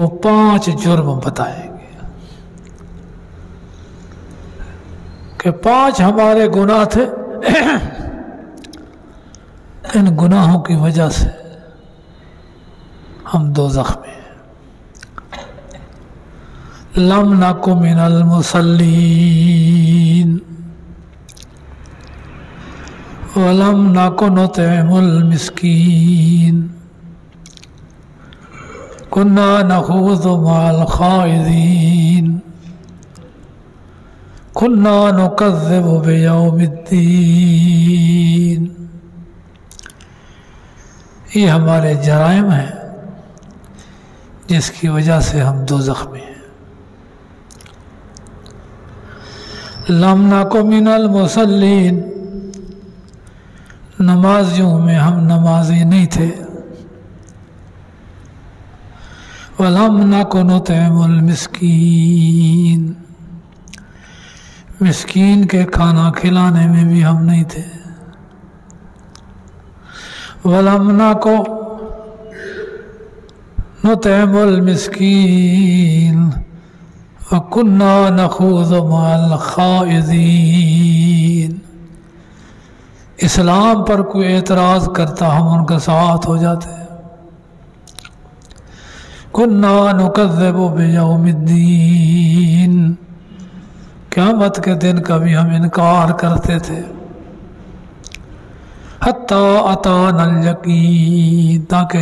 وہ 5 جرم بتائیں گے کہ 5 ہمارے گناہ تھے، ان گناہوں کی وجہ سے ہم دوزخ میں ہیں۔ لم نک من المصلین ولم نک نطعم المسکین كنا نخوض مع الخائضين كنا نكذب بيوم الدين۔ یہ ہمارے جرائم ہیں جس کی وجہ سے ہم دوزخ میں ہیں۔ لم نک من المصلین، نمازیوں میں ہم نمازی نہیں تھے۔ وَلَمْ نَكُ نُطْعِمُ الْمِسْكِينَ، مسکین کے کھانا کھلانے میں بھی ہم نہیں تھے۔ وَلَمْ نَكُ نُطْعِمُ الْمِسْكِينَ وَكُنَّا نَخُوضُ مَعَ الْخَائِضِينَ، اسلام پر کوئی اعتراض کرتا ہم ان کے ساتھ ہو جاتے۔ كنا نكذب بيوم الدين، قیامت کے دن کا بھی ہم انکار کرتے تھے۔ حتی اتانا الیقین، تاکہ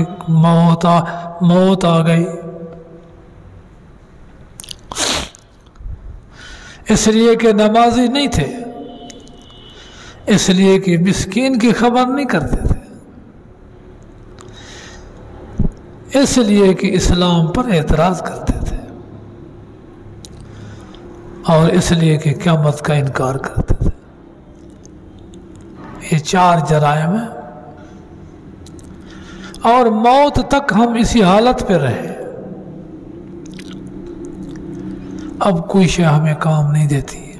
موت آ گئی۔ اس لیے کہ نمازی نہیں تھے، اس لیے کہ مسکین کی خبر نہیں کرتے تھے، اس لیے کہ اسلام پر اعتراض کرتے تھے، اور اس لیے کہ قیامت کا انکار کرتے تھے۔ یہ 4 جرائم ہیں، اور موت تک ہم اسی حالت پہ رہے۔ اب کوئی شے ہمیں کام نہیں دیتی ہے۔